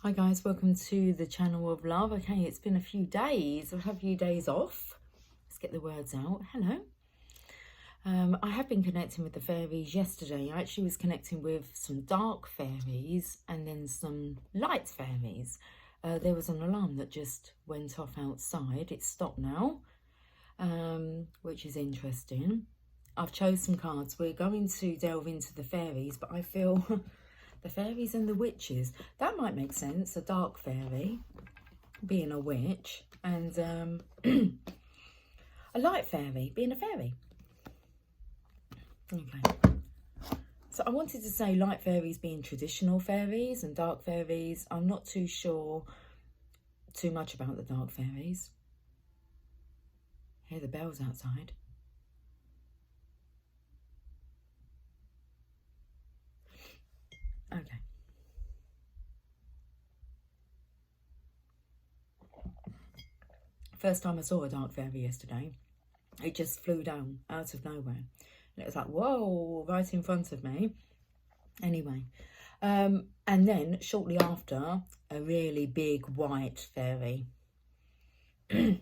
Hi guys, welcome to the channel of love. Okay, it's been a few days. I've had a few days off. Let's get the words out. Hello. I have been connecting with the fairies yesterday. I actually was connecting with some dark fairies and then some light fairies. There was an alarm that just went off outside. It's stopped now, which is interesting. I've chose some cards. We're going to delve into the fairies, but I feel the fairies and the witches, that might make sense. A dark fairy being a witch and a light fairy being a fairy. Okay, so I wanted to say light fairies being traditional fairies and dark fairies. I'm not too sure too much about the dark fairies. Hear the bells outside. Okay. First time I saw a dark fairy yesterday, it just flew down out of nowhere. And it was like, whoa, right in front of me. Anyway, and then shortly after, a really big white fairy come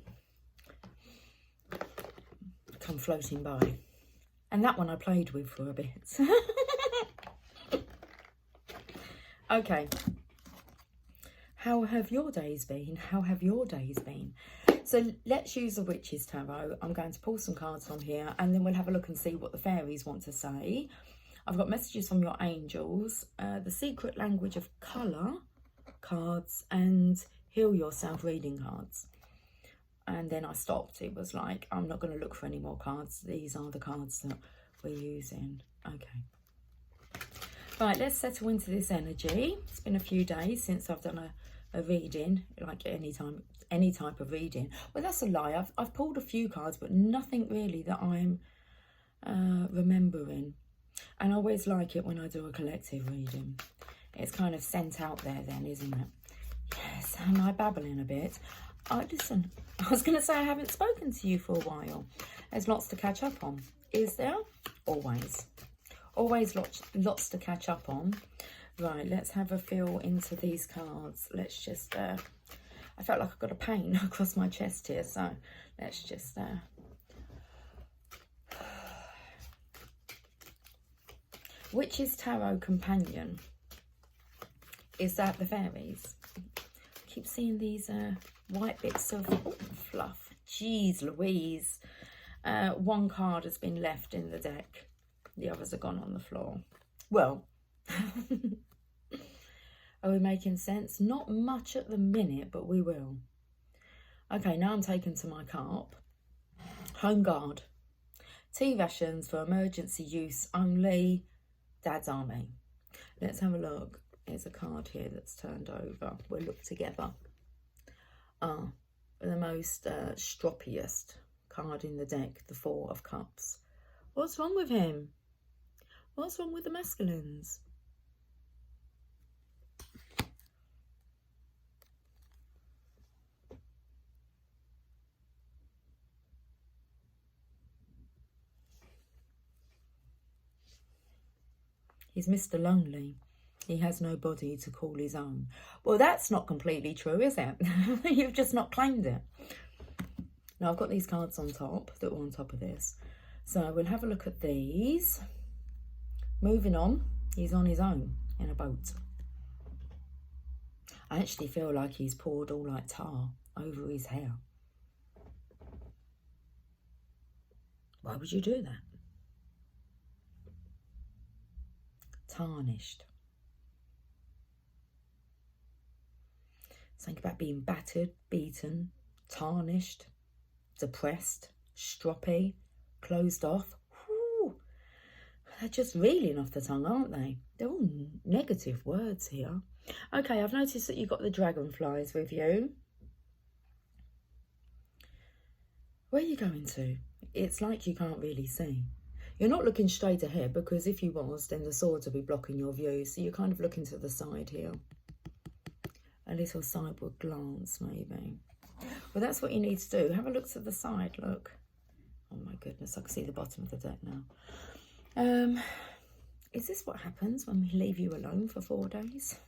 floating by. And that one I played with for a bit. Okay. How have your days been? How have your days been? So let's use the Witch's Tarot. I'm going to pull some cards from here and then we'll have a look and see what the fairies want to say. I've got messages from your angels, the secret language of colour cards and heal yourself reading cards. And then I stopped. It was like, I'm not going to look for any more cards. These are the cards that we're using. Okay. Right, let's settle into this energy. It's been a few days since I've done a reading, like any type of reading. Well, that's a lie. I've pulled a few cards, but nothing really that I'm remembering. And I always like it when I do a collective reading. It's kind of sent out there then, isn't it? Yes, am I babbling a bit? Listen, I was going to say I haven't spoken to you for a while. There's lots to catch up on. Is there? Always. Always lots to catch up on. Right, let's have a feel into these cards. Let's just, I felt like I've got a pain across my chest here, so let's just, Witch's Tarot Companion. Is that the fairies? I keep seeing these white bits of fluff. Jeez Louise. One card has been left in the deck. The others are gone on the floor. Well, are we making sense? Not much at the minute, but we will. Okay, now I'm taken to my carp. Home guard. Tea rations for emergency use only. Dad's army. Let's have a look. There's a card here that's turned over. We'll look together. The most stroppiest card in the deck, the Four of Cups. What's wrong with him? What's wrong with the masculines? He's Mr. Lonely. He has no body to call his own. Well, that's not completely true, is it? You've just not claimed it. Now, I've got these cards on top that are on top of this. So we'll have a look at these. Moving on, he's on his own in a boat. I actually feel like he's poured all like tar over his hair. Why would you do that? Tarnished. Think about being battered, beaten, tarnished, depressed, stroppy, closed off. Whew. They're just reeling off the tongue, aren't they? They're all negative words here. Okay, I've noticed that you've got the dragonflies with you. Where are you going to? It's like you can't really see. You're not looking straight ahead because if you was, then the swords would be blocking your view. So you're kind of looking to the side here. A little sideward glance, maybe. Well, that's what you need to do. Have a look to the side, look. Oh my goodness, I can see the bottom of the deck now. Is this what happens when we leave you alone for 4 days?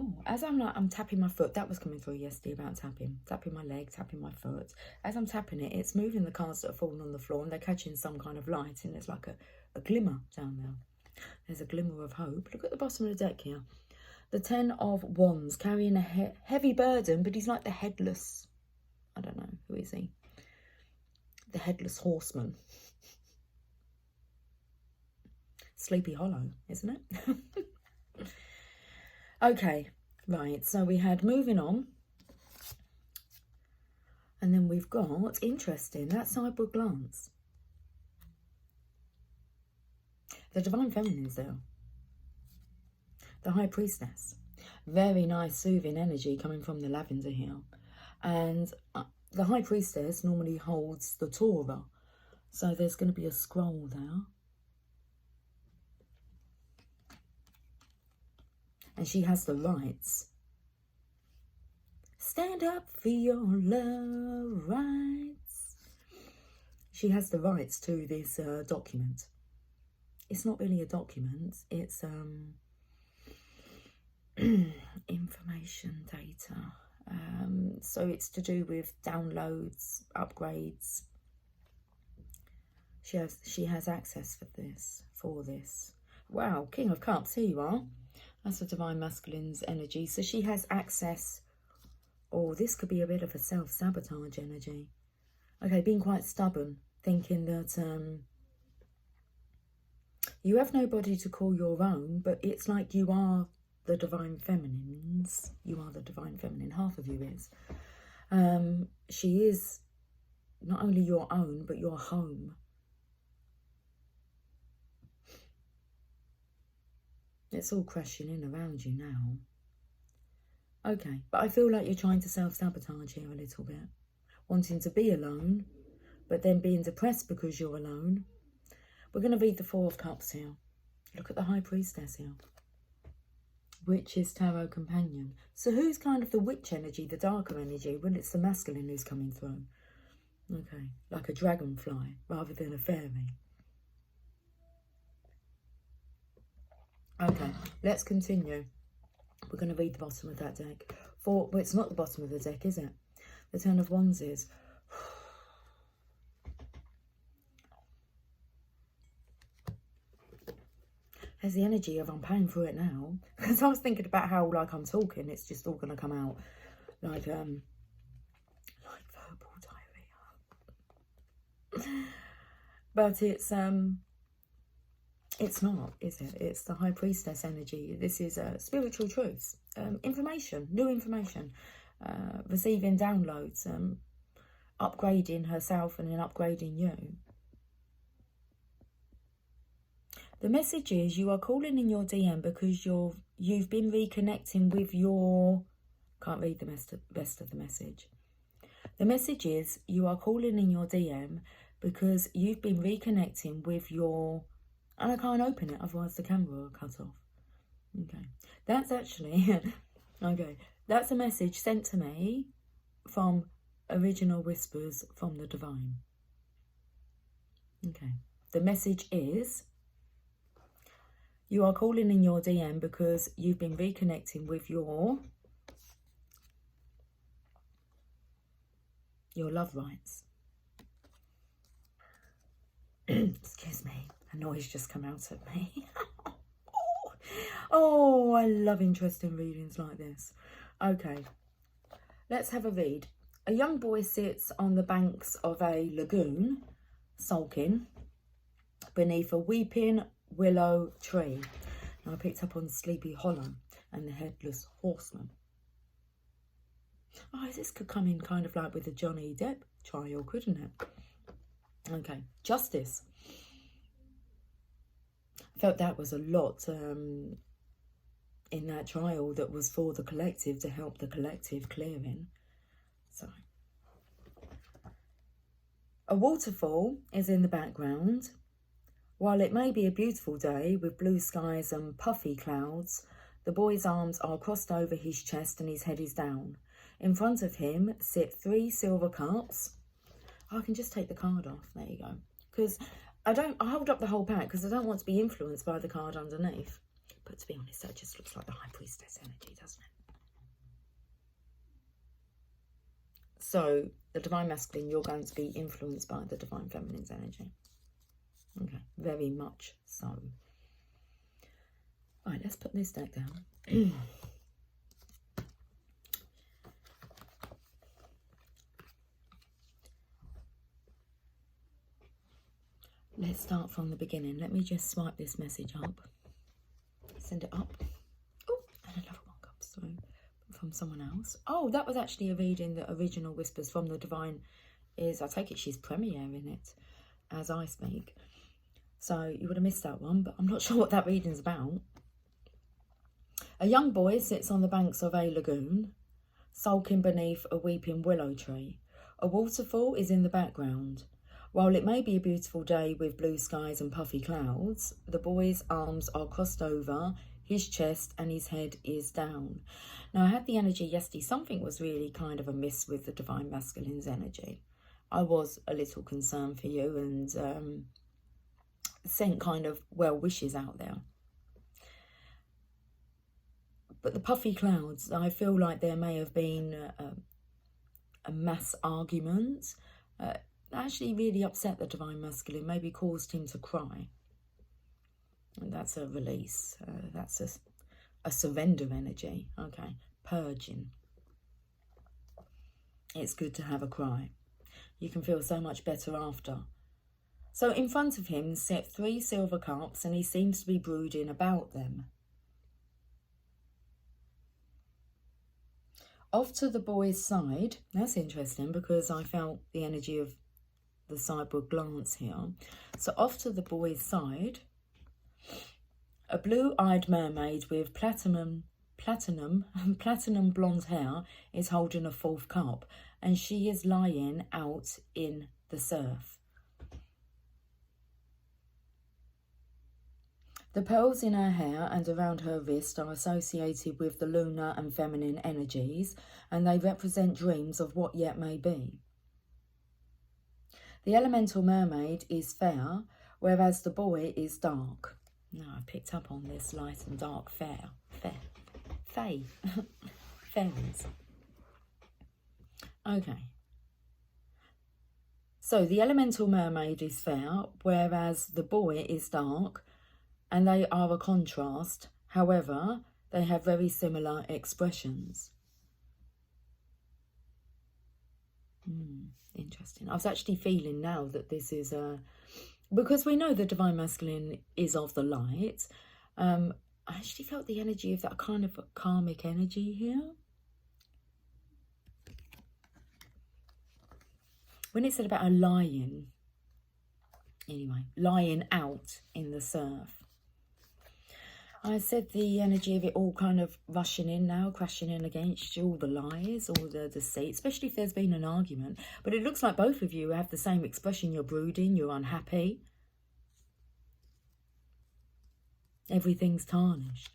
Oh, as I'm tapping my foot, that was coming through yesterday about tapping my leg, tapping my foot. As I'm tapping it, it's moving the cards that are falling on the floor, and they're catching some kind of light, and there's like a glimmer down there. There's a glimmer of hope. Look at the bottom of the deck here. The 10 of Wands, carrying a heavy burden, but he's like the headless, I don't know, who is he? The headless horseman. Sleepy Hollow, isn't it? Okay, right, so we had moving on. And then we've got, interesting, that sideward glance. The Divine Feminine's there. The High Priestess. Very nice, soothing energy coming from the lavender here. And the High Priestess normally holds the Torah. So there's going to be a scroll there. And she has the rights. Stand up for your love rights. She has the rights to this document. It's not really a document. It's information data. So it's to do with downloads, upgrades. She has access for this. Wow, King of Cups, here you are. That's the Divine Masculine's energy. So she has access. Oh, this could be a bit of a self-sabotage energy. Okay, being quite stubborn, thinking that you have nobody to call your own, but it's like you are the Divine Feminines. You are the Divine Feminine, half of you is. She is not only your own, but your home. It's all crashing in around you now. Okay, but I feel like you're trying to self-sabotage here a little bit. Wanting to be alone, but then being depressed because you're alone. We're going to read the Four of Cups here. Look at the High Priestess here. Witch's Tarot Companion. So who's kind of the witch energy, the darker energy? Well, it's the masculine who's coming through. Okay, like a dragonfly rather than a fairy. Okay, let's continue. We're going to read the bottom of that deck. Well, it's not the bottom of the deck, is it? The 10 of Wands is. There's the energy of I'm paying for it now. Because I was thinking about how, like, I'm talking, it's just all going to come out like verbal diarrhea. But it's not, is it? It's the High Priestess energy. This is spiritual truths, information, new information, receiving downloads, upgrading herself and then upgrading you. The message is you are calling in your DM because you've been reconnecting with your... Can't read the rest of the message. The message is you are calling in your DM because you've been reconnecting with your... And I can't open it, otherwise the camera will cut off. Okay. That's actually... okay. That's a message sent to me from Original Whispers from the Divine. Okay. The message is... You are calling in your DM because you've been reconnecting with your love rights. Excuse me. A noise just come out at me. Oh, I love interesting readings like this. Okay, let's have a read. A young boy sits on the banks of a lagoon, sulking beneath a weeping willow tree. Now I picked up on Sleepy Hollow and the Headless Horseman. Oh, this could come in kind of like with the Johnny Depp trial, couldn't it? Okay, justice. I felt that was a lot in that trial that was for the collective, to help the collective clearing. So, a waterfall is in the background. While it may be a beautiful day with blue skies and puffy clouds, the boy's arms are crossed over his chest and his head is down. In front of him sit 3 silver cups. I can just take the card off. There you go. Because I hold up the whole pack because I don't want to be influenced by the card underneath. But to be honest, that just looks like the High Priestess energy, doesn't it? So the divine masculine, you're going to be influenced by the divine feminine's energy. Okay, very much so. All right, let's put this deck down. Let's start from the beginning. Let me just swipe this message up. Send it up. Oh, and another one comes through from someone else. Oh, that was actually a reading that original whispers from the divine is. I take it she's premiering it as I speak. So you would have missed that one, but I'm not sure what that reading's about. A young boy sits on the banks of a lagoon, sulking beneath a weeping willow tree. A waterfall is in the background. While it may be a beautiful day with blue skies and puffy clouds, the boy's arms are crossed over, his chest and his head is down. Now, I had the energy yesterday. Something was really kind of amiss with the divine masculine's energy. I was a little concerned for you and sent kind of well wishes out there. But the puffy clouds, I feel like there may have been a mass argument. Actually really upset the divine masculine, maybe caused him to cry. And that's a release. That's a surrender energy. Okay, purging. It's good to have a cry. You can feel so much better after. So in front of him sit 3 silver cups and he seems to be brooding about them. Off to the boy's side, that's interesting because I felt the energy of the sideward glance here. So off to the boy's side, a blue-eyed mermaid with platinum blonde hair is holding a 4th cup and she is lying out in the surf. The pearls in her hair and around her wrist are associated with the lunar and feminine energies, and they represent dreams of what yet may be. The elemental mermaid is fair, whereas the boy is dark. Now, I picked up on this light and dark, fair. Fairies. Okay. So the elemental mermaid is fair, whereas the boy is dark, and they are a contrast. However, they have very similar expressions. Interesting. I was actually feeling now that this is because we know the divine masculine is of the light. I actually felt the energy of that kind of karmic energy here. When it said about a lion, anyway, lying out in the surf. I said the energy of it all kind of rushing in now, crashing in against you, all the lies, all the deceit, especially if there's been an argument. But it looks like both of you have the same expression. You're brooding, you're unhappy. Everything's tarnished.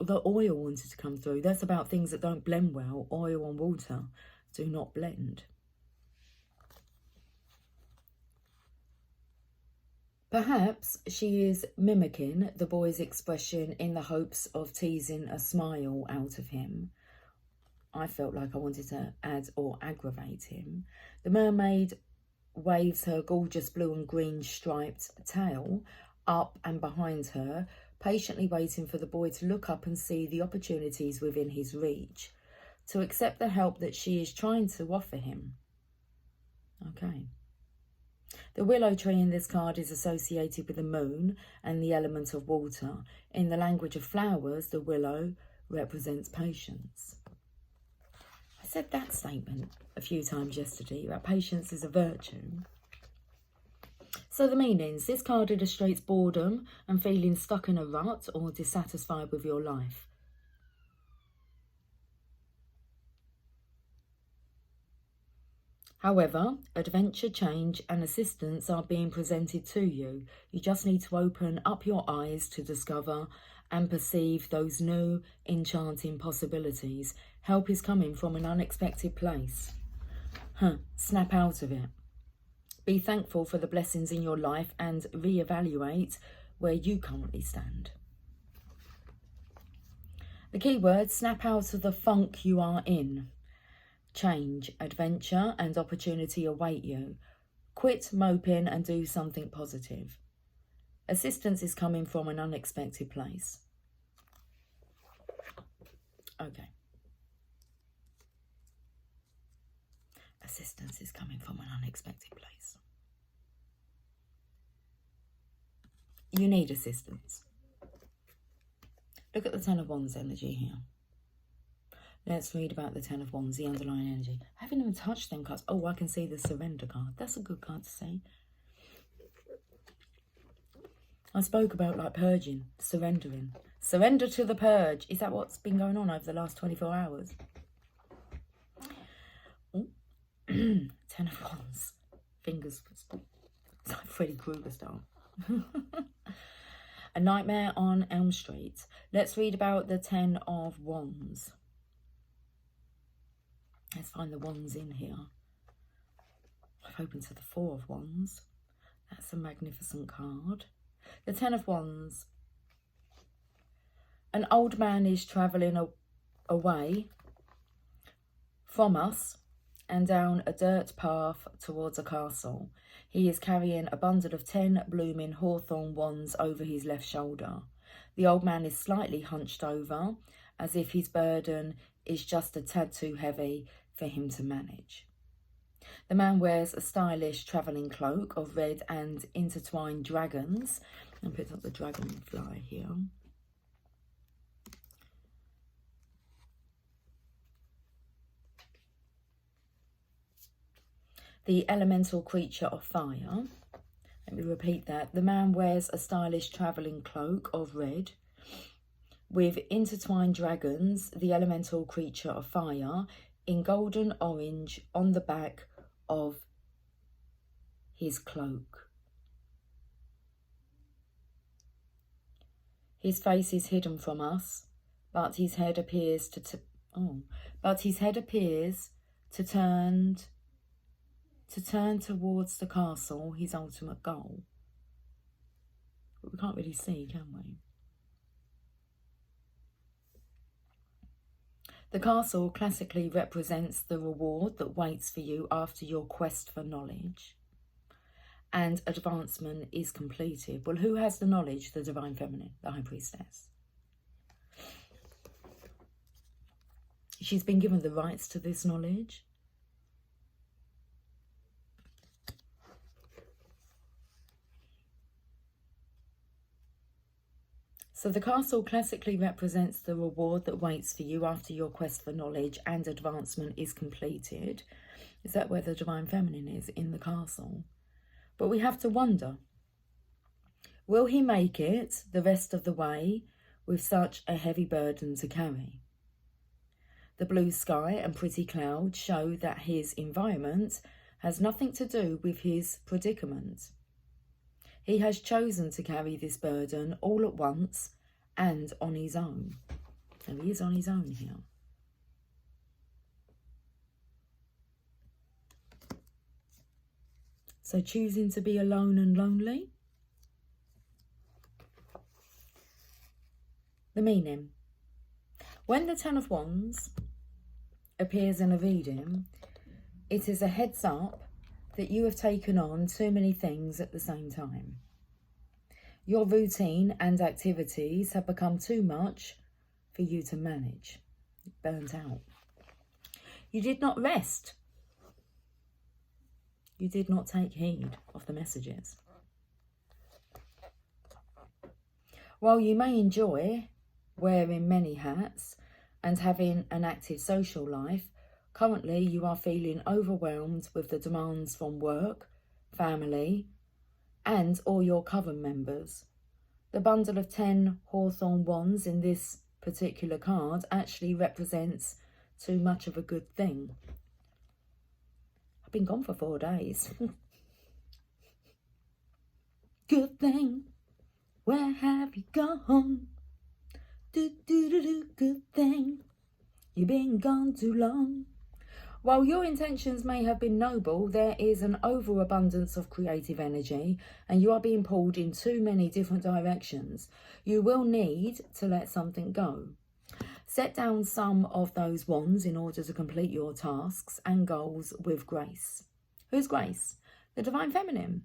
The oil wanted to come through. That's about things that don't blend well. Oil and water do not blend. Perhaps she is mimicking the boy's expression in the hopes of teasing a smile out of him. I felt like I wanted to add or aggravate him. The mermaid waves her gorgeous blue and green striped tail up and behind her, patiently waiting for the boy to look up and see the opportunities within his reach, to accept the help that she is trying to offer him. Okay. The willow tree in this card is associated with the moon and the element of water. In the language of flowers, the willow represents patience. I said that statement a few times yesterday, about patience is a virtue. So the meanings, this card illustrates boredom and feeling stuck in a rut or dissatisfied with your life. However, adventure, change and assistance are being presented to you. You just need to open up your eyes to discover and perceive those new, enchanting possibilities. Help is coming from an unexpected place. Snap out of it. Be thankful for the blessings in your life and reevaluate where you currently stand. The key word, snap out of the funk you are in. Change, adventure and opportunity await you. Quit moping and do something positive. Assistance is coming from an unexpected place. Okay. Assistance is coming from an unexpected place. You need assistance. Look at the Ten of Wands energy here. Let's read about the Ten of Wands, the underlying energy. I haven't even touched them cards. Oh, I can see the Surrender card. That's a good card to see. I spoke about like purging, surrendering. Surrender to the purge. Is that what's been going on over the last 24 hours? Ten of Wands. Fingers. It's like Freddy Krueger style. A Nightmare on Elm Street. Let's read about the Ten of Wands. Let's find the wands in here. I've opened to the Four of Wands. That's a magnificent card. The Ten of Wands. An old man is travelling away from us and down a dirt path towards a castle. He is carrying a bundle of 10 blooming hawthorn wands over his left shoulder. The old man is slightly hunched over, as if his burden is just a tad too heavy for him to manage. The man wears a stylish travelling cloak of red and intertwined dragons. And put up the dragonfly here. The elemental creature of fire. Let me repeat that. The man wears a stylish travelling cloak of red with intertwined dragons, the elemental creature of fire, in golden orange on the back of his cloak. His face is hidden from us, but his head appears to turn towards the castle, his ultimate goal. But we can't really see, can we? The castle classically represents the reward that waits for you after your quest for knowledge and advancement is completed. Well, who has the knowledge? The Divine Feminine, the High Priestess. She's been given the rights to this knowledge. So the castle classically represents the reward that waits for you after your quest for knowledge and advancement is completed. Is that where the Divine Feminine is? In the castle. But we have to wonder, will he make it the rest of the way with such a heavy burden to carry? The blue sky and pretty clouds show that his environment has nothing to do with his predicament. He has chosen to carry this burden all at once and on his own. So he is on his own here. So choosing to be alone and lonely. The meaning. When the Ten of Wands appears in a reading, it is a heads up that you have taken on too many things at the same time. Your routine and activities have become too much for you to manage. Burnt out. You did not rest. You did not take heed of the messages. While you may enjoy wearing many hats and having an active social life, currently you are feeling overwhelmed with the demands from work, family, and all your coven members. The bundle of 10 hawthorn wands in this particular card actually represents too much of a good thing. I've been gone for 4 days. Good thing. Where have you gone? Good thing. You've been gone too long. While your intentions may have been noble, there is an overabundance of creative energy and you are being pulled in too many different directions. You will need to let something go. Set down some of those wands in order to complete your tasks and goals with grace. Who's Grace? The Divine Feminine.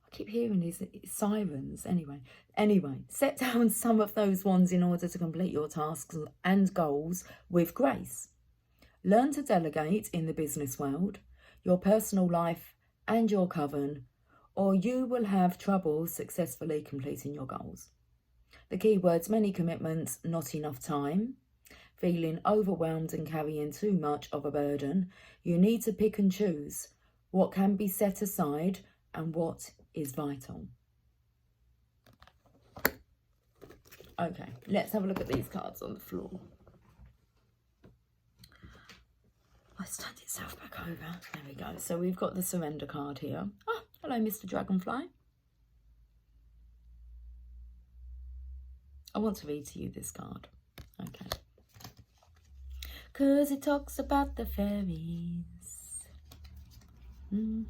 I keep hearing these sirens. Anyway, set down some of those wands in order to complete your tasks and goals with grace. Learn to delegate in the business world, your personal life and your coven, or you will have trouble successfully completing your goals. The keywords: many commitments, not enough time, feeling overwhelmed and carrying too much of a burden. You need to pick and choose what can be set aside and what is vital. Okay, let's have a look at these cards on the floor. Let's turn itself back over. There we go. So we've got the Surrender card here. Oh, hello, Mr. Dragonfly. I want to read to you this card. Okay. Because it talks about the fairies. There's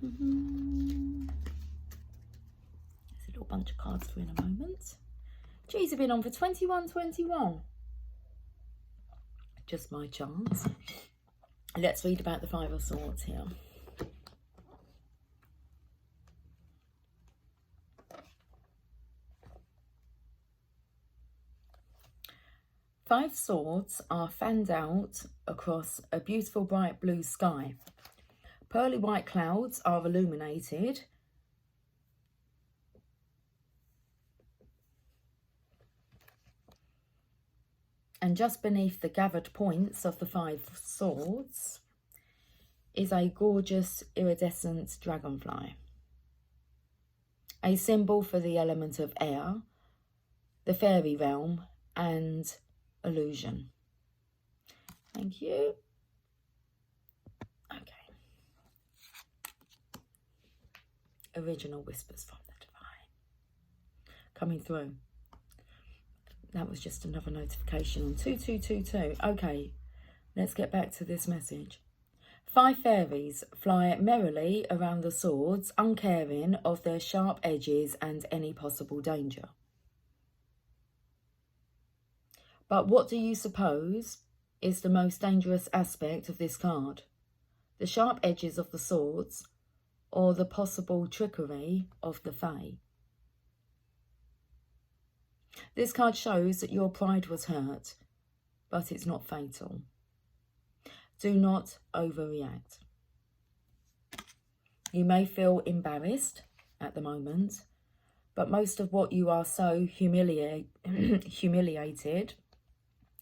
a little bunch of cards through in a moment. Geez, I've been on for 21:21. Just my chance. Let's read about the Five of Swords here. Five swords are fanned out across a beautiful bright blue sky. Pearly white clouds are illuminated. And just beneath the gathered points of the five swords is a gorgeous iridescent dragonfly, a symbol for the element of air, the fairy realm, and illusion. Thank you. Okay. Original whispers from the divine. Coming through. That was just another notification on 2222. Okay, let's get back to this message. Five fairies fly merrily around the swords, uncaring of their sharp edges and any possible danger. But what do you suppose is the most dangerous aspect of this card? The sharp edges of the swords or the possible trickery of the fae? This card shows that your pride was hurt, but it's not fatal. Do not overreact. You may feel embarrassed at the moment, but most of what you are so humiliated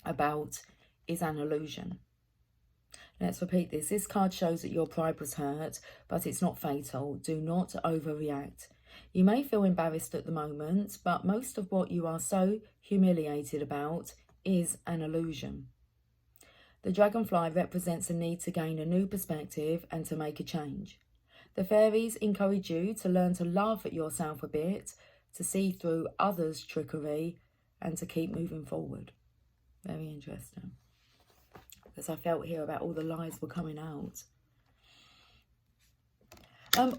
about is an illusion. Let's repeat this. This card shows that your pride was hurt, but it's not fatal. Do not overreact. You may feel embarrassed at the moment, but most of what you are so humiliated about is an illusion. The dragonfly represents a need to gain a new perspective and to make a change. The fairies encourage you to learn to laugh at yourself a bit, to see through others' trickery, and to keep moving forward. Very interesting. Because I felt here about all the lies were coming out.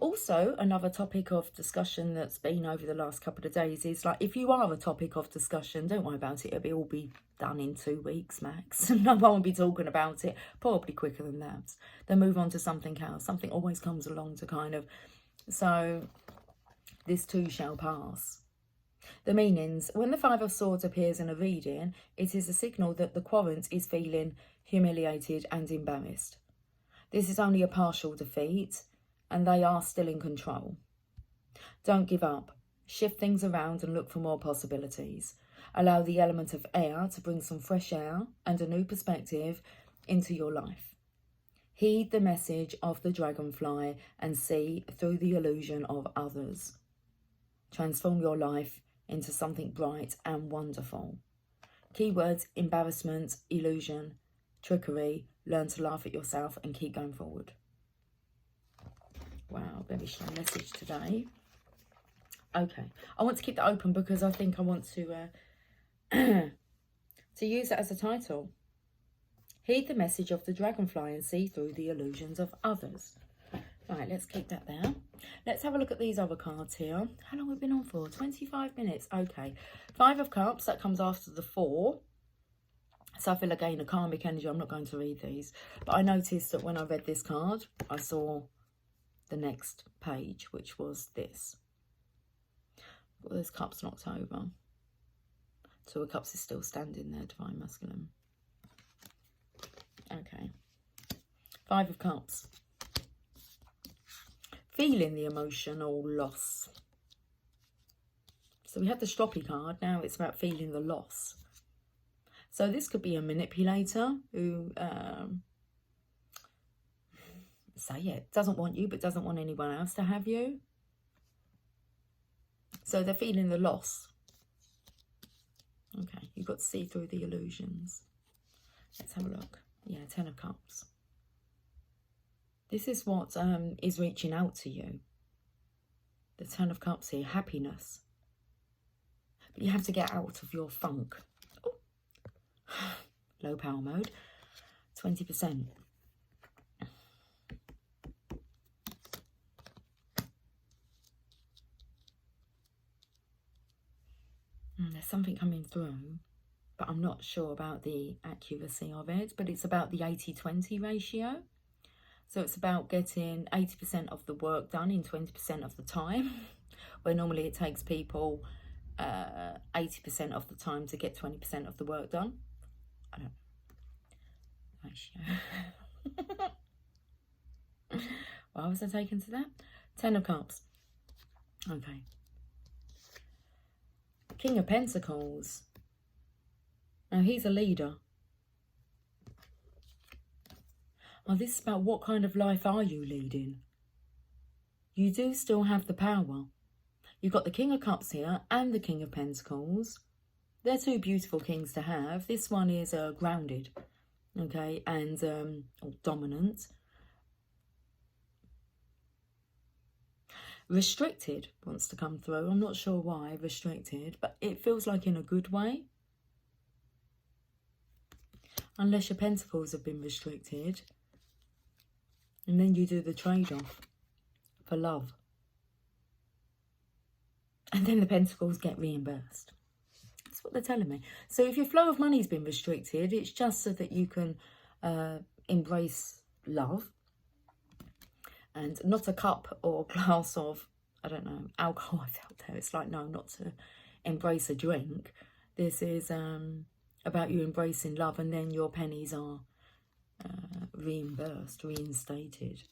Also, another topic of discussion that's been over the last couple of days is, like, if you are a topic of discussion, don't worry about it. It'll all be done in 2 weeks max. No one will be talking about it, probably quicker than that. Then move on to something else. Something always comes along to kind of... So, this too shall pass. The meanings. When the Five of Swords appears in a reading, it is a signal that the querent is feeling humiliated and embarrassed. This is only a partial defeat, and they are still in control. Don't give up. Shift things around and look for more possibilities. Allow the element of air to bring some fresh air and a new perspective into your life. Heed the message of the dragonfly and see through the illusion of others. Transform your life into something bright and wonderful. Keywords: embarrassment, illusion, trickery. Learn to laugh at yourself and keep going forward. Wow, very strong message today. Okay, I want to keep that open because I think I want to to use it as a title. Heed the message of the dragonfly and see through the illusions of others. Right, let's keep that there. Let's have a look at these other cards here. How long have we been on for? 25 minutes. Okay. 5 of Cups, that comes after the 4. So I feel again a karmic energy. I'm not going to read these. But I noticed that when I read this card, I saw the next page, which was this. Well, there's Cups knocked over. 2 of Cups is still standing there, Divine Masculine. Okay. 5 of Cups. Feeling the emotional loss. So we had the stroppy card. Now it's about feeling the loss. So this could be a manipulator who, say it, doesn't want you but doesn't want anyone else to have you. So they're feeling the loss. Okay, you've got to see through the illusions. Let's have a look. Yeah, 10 of Cups. This is what is reaching out to you. The 10 of Cups here, happiness. But you have to get out of your funk. Oh. Low power mode, 20%. There's something coming through, but I'm not sure about the accuracy of it. But it's about the 80-20 ratio. So it's about getting 80% of the work done in 20% of the time, where normally it takes people 80% of the time to get 20% of the work done. I don't know. Ratio. Why was I taken to that? 10 of Cups. Okay. King of Pentacles. Now he's a leader. Oh, this is about what kind of life are you leading? You do still have the power. You've got the King of Cups here and the King of Pentacles. They're 2 beautiful kings to have. This one is grounded, okay, and dominant. Restricted wants to come through. I'm not sure why, restricted, but it feels like in a good way. Unless your pentacles have been restricted. And then you do the trade-off for love. And then the pentacles get reimbursed. That's what they're telling me. So if your flow of money's been restricted, it's just so that you can embrace love. And not a cup or glass of, I don't know, alcohol I felt there. It's like, no, not to embrace a drink. This is about you embracing love, and then your pennies are reimbursed, reinstated.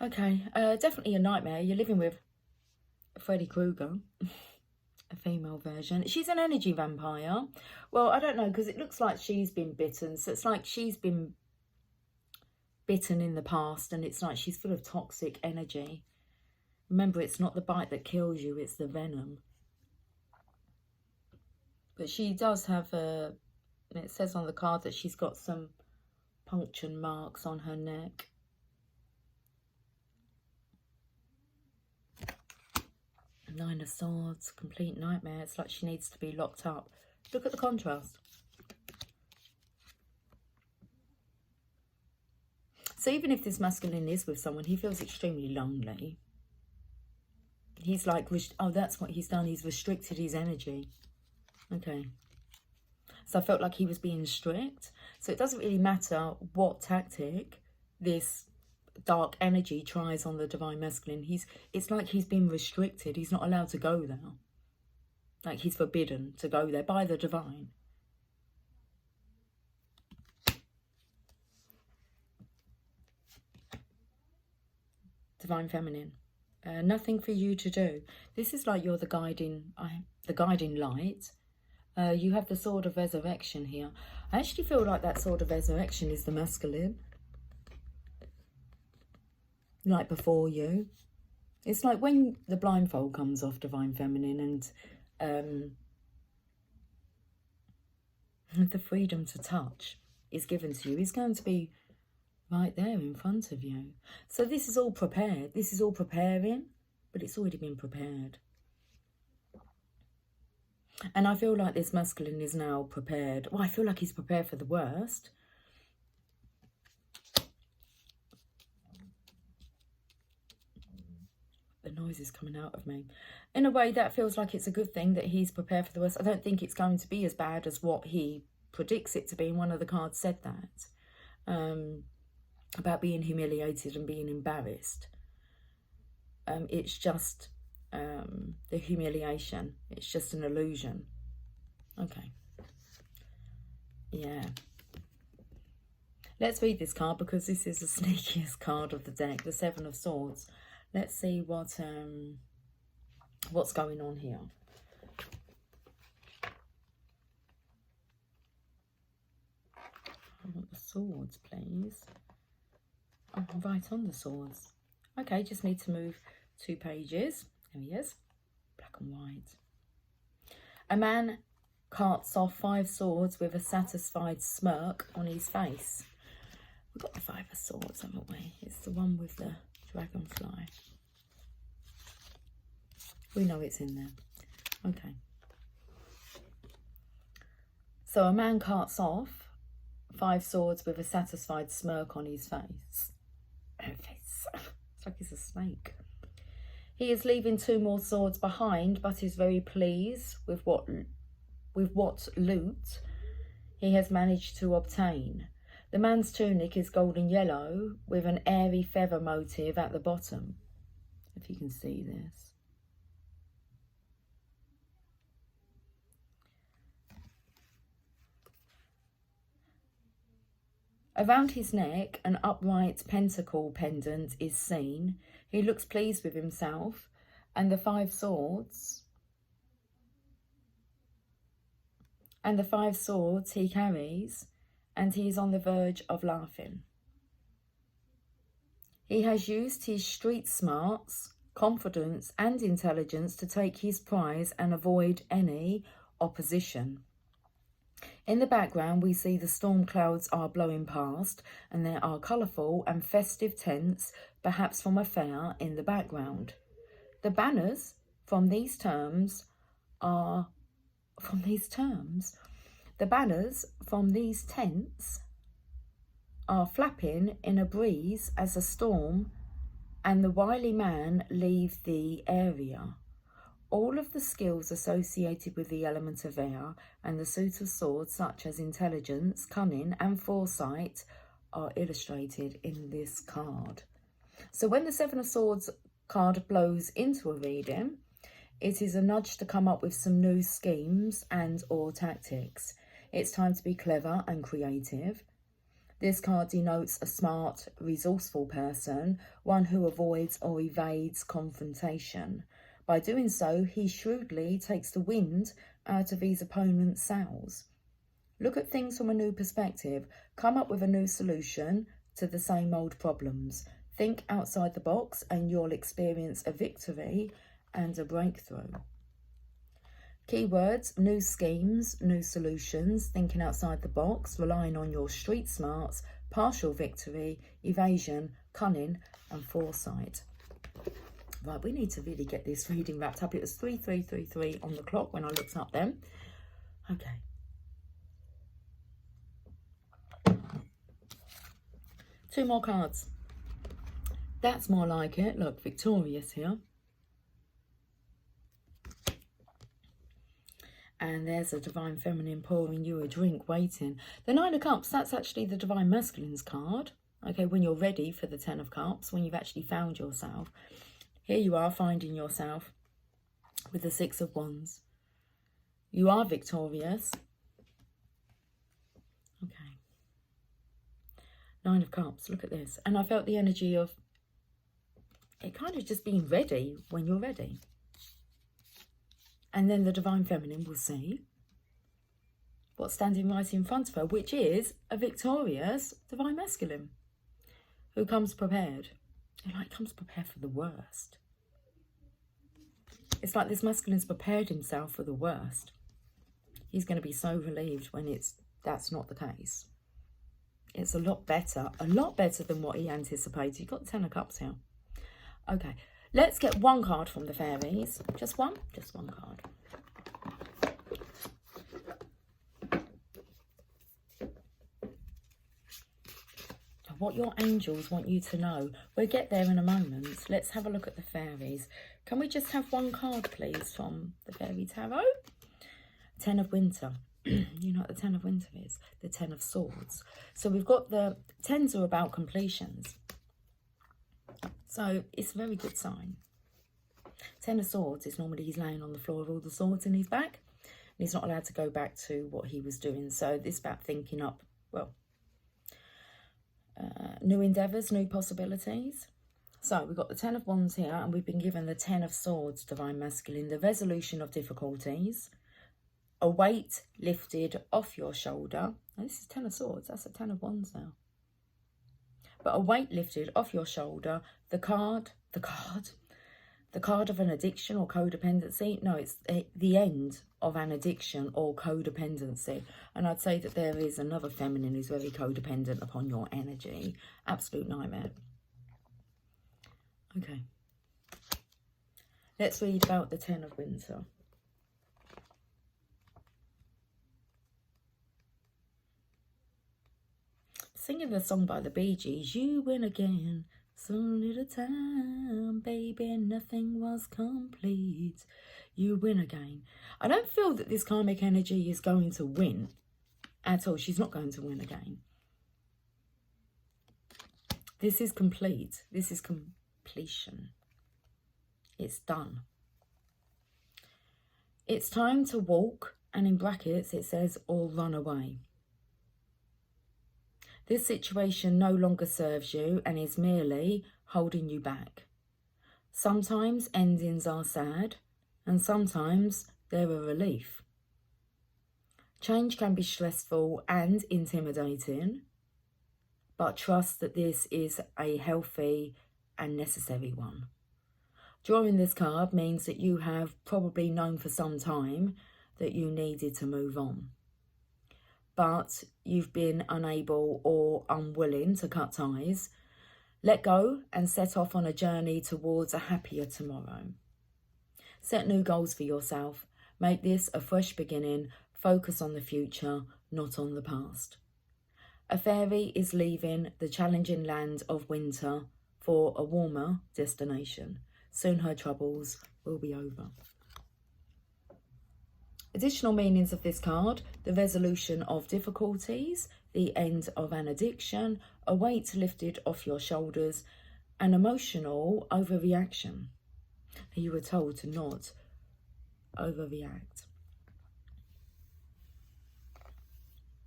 Okay, definitely a nightmare. You're living with Freddy Krueger, a female version. She's an energy vampire. Well, I don't know, because it looks like she's been bitten. So it's like she's been bitten in the past, and it's like she's full of toxic energy. Remember, it's not the bite that kills you, it's the venom. But she does have a, it says on the card that she's got some puncture marks on her neck. Nine of Swords, complete nightmare. It's like she needs to be locked up. Look at the contrast. So even if this masculine is with someone, he feels extremely lonely. He's like, oh, that's what he's done. He's restricted his energy. Okay. So I felt like he was being strict. So it doesn't really matter what tactic this dark energy tries on the divine masculine. It's like he's been restricted. He's not allowed to go there. Like he's forbidden to go there by the divine. Divine feminine. Nothing for you to do. This is like you're the guiding light. You have the sword of resurrection here. I actually feel like that sword of resurrection is the masculine. Like before you. It's like when the blindfold comes off, divine feminine, and the freedom to touch is given to you. He's going to be right there in front of you. So this is all prepared. This is all preparing, but it's already been prepared. And I feel like this masculine is now prepared. Well, I feel like he's prepared for the worst. noise is coming out of me. In a way, that feels like it's a good thing that he's prepared for the worst. I don't think it's going to be as bad as what he predicts it to be. And one of the cards said that. About being humiliated and being embarrassed. It's just the humiliation. It's just an illusion. Okay. Yeah. Let's read this card because this is the sneakiest card of the deck, the Seven of Swords. Let's see what's going on here. I want the swords, please. Oh, right on the swords. Okay, just need to move 2 pages. There he is. Black and white. A man carts off 5 swords with a satisfied smirk on his face. We've got the 5 of swords, haven't we? It's the one with the dragonfly. We know it's in there. Okay. So a man carts off 5 swords with a satisfied smirk on his face. It's like he's a snake. He is leaving 2 more swords behind, but is very pleased with what loot he has managed to obtain. The man's tunic is golden yellow with an airy feather motif at the bottom. If you can see this. Around his neck, an upright pentacle pendant is seen. He looks pleased with himself, and the 5 swords he carries, and he is on the verge of laughing. He has used his street smarts, confidence, and intelligence to take his prize and avoid any opposition. In the background, we see the storm clouds are blowing past, and there are colourful and festive tents, perhaps from a fair, in the background. The banners from these tents are flapping in a breeze as a storm and the wily man leave the area. All of the skills associated with the element of air and the suit of swords, such as intelligence, cunning, and foresight, are illustrated in this card. So when the 7 of Swords card blows into a reading, it is a nudge to come up with some new schemes and or tactics. It's time to be clever and creative. This card denotes a smart, resourceful person, one who avoids or evades confrontation. By doing so, he shrewdly takes the wind out of his opponent's sails. Look at things from a new perspective. Come up with a new solution to the same old problems. Think outside the box and you'll experience a victory and a breakthrough. Keywords: new schemes, new solutions, thinking outside the box, relying on your street smarts, partial victory, evasion, cunning, and foresight. Right, we need to really get this reading wrapped up. It was 3333 on the clock when I looked up then. Okay. Two more cards. That's more like it. Look, victorious here. And there's a Divine Feminine pouring you a drink, waiting. The 9 of Cups, that's actually the Divine Masculine's card. Okay, when you're ready for the 10 of Cups, when you've actually found yourself. Here you are finding yourself with the 6 of Wands. You are victorious. Okay. 9 of Cups, look at this. And I felt the energy of it kind of just being ready when you're ready. And then the Divine Feminine will see what's standing right in front of her, which is a victorious Divine Masculine who comes prepared. It like comes prepared for the worst. It's like this masculine's prepared himself for the worst. He's going to be so relieved when that's not the case. It's a lot better than what he anticipated. You've got the 10 of Cups here. Okay, let's get one card from the fairies. Just one card. Oh, what your angels want you to know. We'll get there in a moment. Let's have a look at the fairies. Can we just have one card, please, from the Fairy Tarot? Ten of Winter. You know what the Ten of Winter is? The Ten of Swords. So we've got the tens are about completions. So it's a very good sign. Ten of Swords is normally he's laying on the floor with all the swords in his back. And he's not allowed to go back to what he was doing. So this is about thinking up, well, new endeavours, new possibilities. So we've got the Ten of Wands here, and we've been given the Ten of Swords, Divine Masculine, the resolution of difficulties, a weight lifted off your shoulder. Oh, this is Ten of Swords, that's a Ten of Wands now. But a weight lifted off your shoulder, the card of an addiction or codependency. No, it's the end of an addiction or codependency. And I'd say that there is another feminine who's very codependent upon your energy. Absolute nightmare. Okay. Let's read about the Ten of Winter. Singing the song by the Bee Gees, you win again. So little time, baby, nothing was complete. You win again. I don't feel that this karmic energy is going to win at all. She's not going to win again. This is complete. This is completion. It's done. It's time to walk, and in brackets it says, or run away. This situation no longer serves you and is merely holding you back. Sometimes endings are sad, and sometimes they're a relief. Change can be stressful and intimidating, but trust that this is a healthy and necessary one. Drawing this card means that you have probably known for some time that you needed to move on, but you've been unable or unwilling to cut ties. Let go and set off on a journey towards a happier tomorrow. Set new goals for yourself. Make this a fresh beginning. Focus on the future, not on the past. A fairy is leaving the challenging land of winter for a warmer destination. Soon her troubles will be over. Additional meanings of this card: the resolution of difficulties, the end of an addiction, a weight lifted off your shoulders, an emotional overreaction. You were told to not overreact.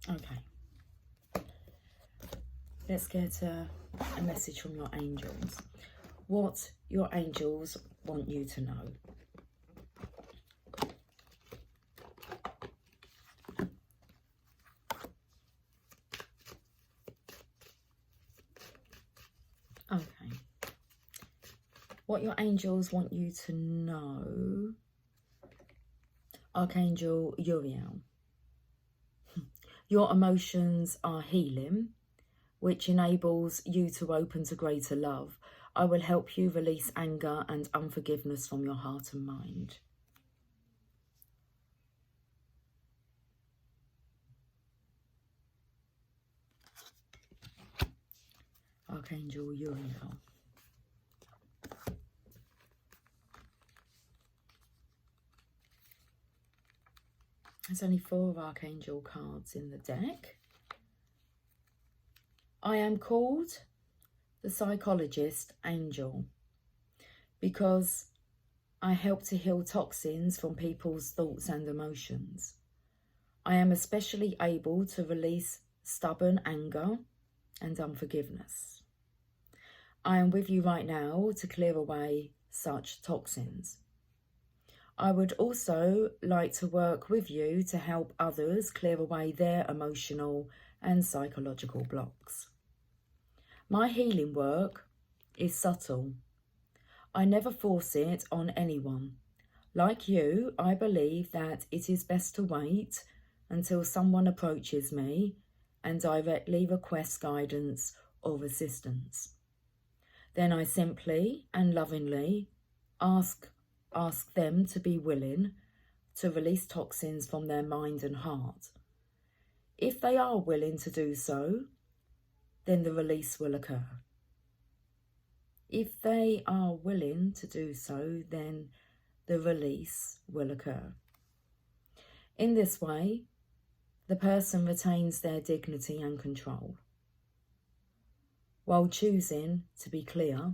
Okay. Let's get a message from your angels. What your angels want you to know. Okay. What your angels want you to know. Archangel Uriel. Your emotions are healing, which enables you to open to greater love. I will help you release anger and unforgiveness from your heart and mind. Archangel Uriel. There's only 4 Archangel cards in the deck. I am called the Psychologist Angel because I help to heal toxins from people's thoughts and emotions. I am especially able to release stubborn anger and unforgiveness. I am with you right now to clear away such toxins. I would also like to work with you to help others clear away their emotional and psychological blocks. My healing work is subtle. I never force it on anyone. Like you, I believe that it is best to wait until someone approaches me and directly requests guidance or assistance. Then I simply and lovingly ask them to be willing to release toxins from their mind and heart. If they are willing to do so, then the release will occur. If they are willing to do so, then the release will occur. In this way, the person retains their dignity and control, while choosing to be clear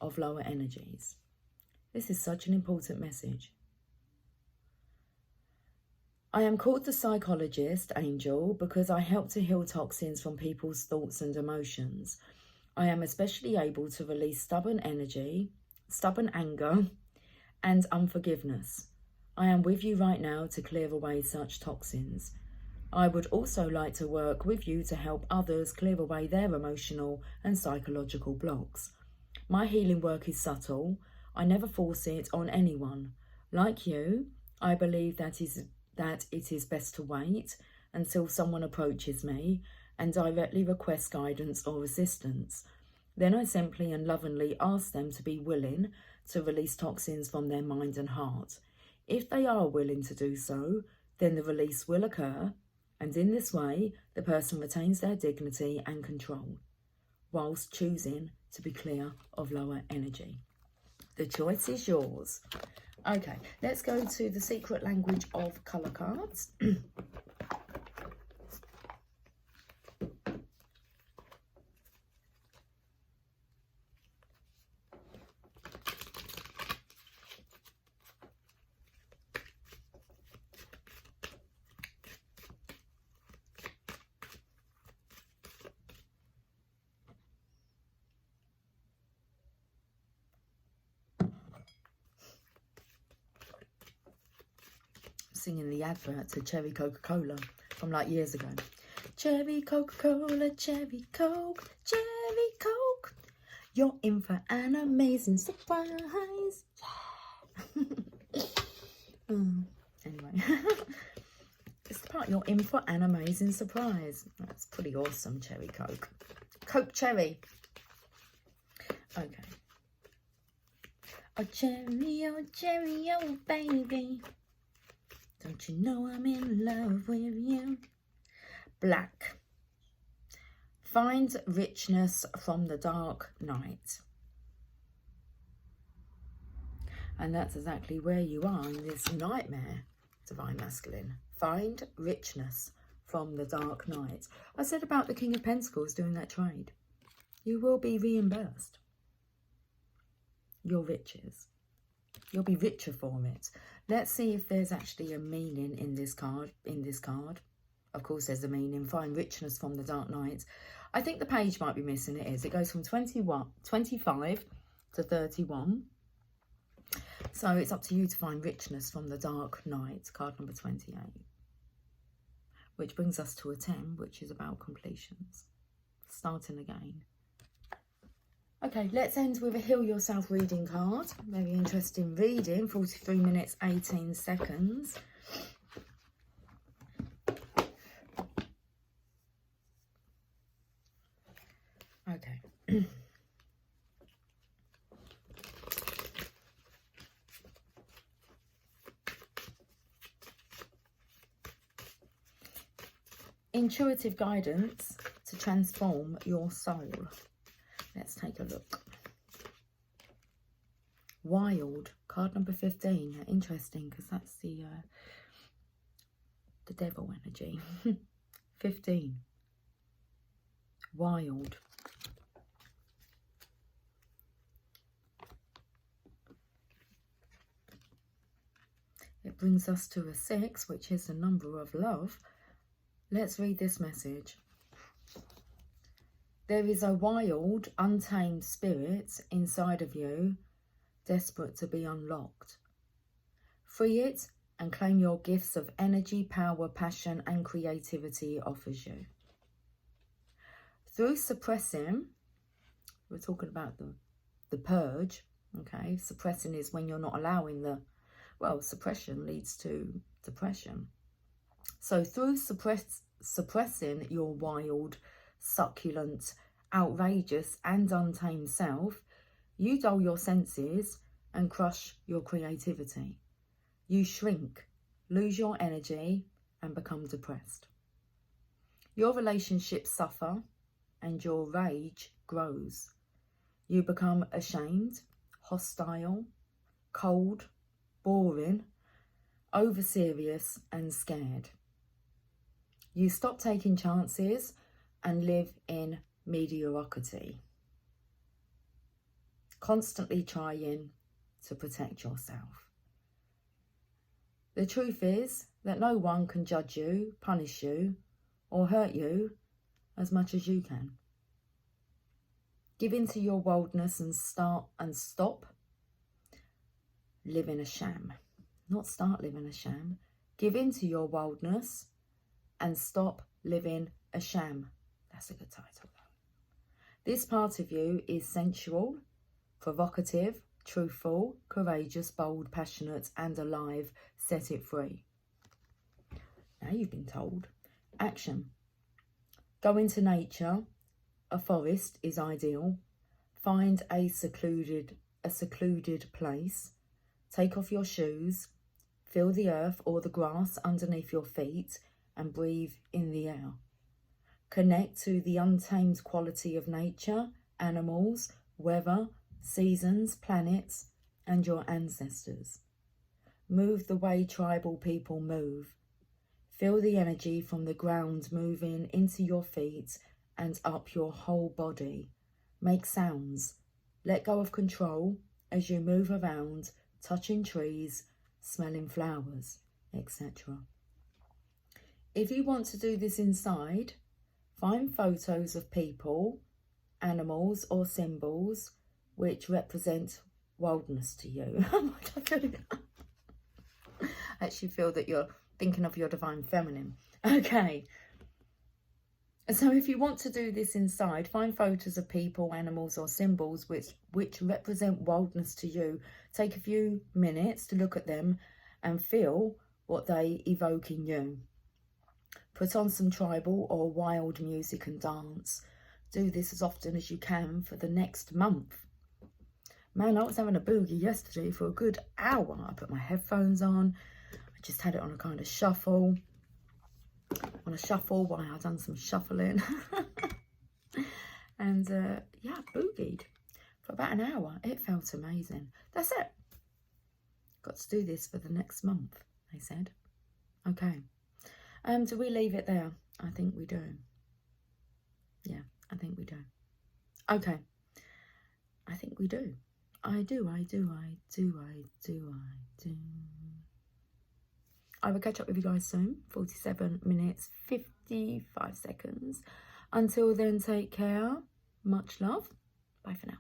of lower energies. This is such an important message. I am called the psychologist angel because I help to heal toxins from people's thoughts and emotions. I am especially able to release stubborn energy, stubborn anger, and unforgiveness. I am with you right now to clear away such toxins. I would also like to work with you to help others clear away their emotional and psychological blocks. My healing work is subtle. I never force it on anyone. Like you, I believe that it is best to wait until someone approaches me and directly request guidance or assistance. Then I simply and lovingly ask them to be willing to release toxins from their mind and heart. If they are willing to do so, then the release will occur, and in this way, the person retains their dignity and control, whilst choosing to be clear of lower energy. The choice is yours. Okay, let's go to the secret language of colour cards. Singing the advert to Cherry Coca-Cola from like years ago. Cherry Coca-Cola, Cherry Coke, Cherry Coke. You're in for an amazing surprise. Anyway, it's the part, you're in for an amazing surprise. That's pretty awesome, Cherry Coke. Coke Cherry. Okay. Oh, cherry, oh, baby. Don't you know I'm in love with you? Black. Find richness from the dark night. And that's exactly where you are in this nightmare, Divine Masculine. Find richness from the dark night. I said about the King of Pentacles doing that trade. You will be reimbursed your riches. You'll be richer for it. Let's see if there's actually a meaning in this card. Of course, there's a meaning. Find richness from the dark night. I think the page might be missing. It is. It goes from 25 to 31. So it's up to you to find richness from the dark night. Card number 28. Which brings us to a 10, which is about completions. Starting again. Okay, let's end with a Heal Yourself reading card. Very interesting reading, 43 minutes, 18 seconds. Okay. Intuitive guidance to transform your soul. Let's take a look. Wild, card number 15. Interesting, because that's the devil energy. 15. Wild. It brings us to a 6, which is the number of love. Let's read this message. There is a wild, untamed spirit inside of you, desperate to be unlocked. Free it and claim your gifts of energy, power, passion, and creativity it offers you. Through suppressing, we're talking about the purge, okay? Suppressing is when you're not allowing suppression leads to depression. So through suppressing your wild, succulent, outrageous and untamed self, you dull your senses and crush your creativity. You shrink, lose your energy and become depressed. Your relationships suffer and your rage grows. You become ashamed, hostile, cold, boring, over-serious and scared. You stop taking chances and live in mediocrity, constantly trying to protect yourself. The truth is that no one can judge you, punish you, or hurt you as much as you can. Give in to your wildness and stop living a sham. Not start living a sham. Give in to your wildness and stop living a sham. That's a good title. This part of you is sensual, provocative, truthful, courageous, bold, passionate and alive. Set it free. Now you've been told. Action. Go into nature. A forest is ideal. Find a secluded place. Take off your shoes. Feel the earth or the grass underneath your feet and breathe in the air. Connect to the untamed quality of nature, animals, weather, seasons, planets, and your ancestors. Move the way tribal people move. Feel the energy from the ground moving into your feet and up your whole body. Make sounds. Let go of control as you move around, touching trees, smelling flowers, etc. If you want to do this inside, find photos of people, animals or symbols which represent wildness to you. I actually feel that you're thinking of your divine feminine. Okay. So if you want to do this inside, find photos of people, animals or symbols which represent wildness to you. Take a few minutes to look at them and feel what they evoke in you. Put on some tribal or wild music and dance. Do this as often as you can for the next month. Man, I was having a boogie yesterday for a good hour. I put my headphones on. I just had it on a kind of shuffle. While I done some shuffling. And yeah, boogied for about an hour. It felt amazing. That's it. Got to do this for the next month, they said. Okay. Do we leave it there? I think we do. Yeah, I think we do. Okay. I think we do. I do. I will catch up with you guys soon. 47 minutes, 55 seconds. Until then, take care. Much love. Bye for now.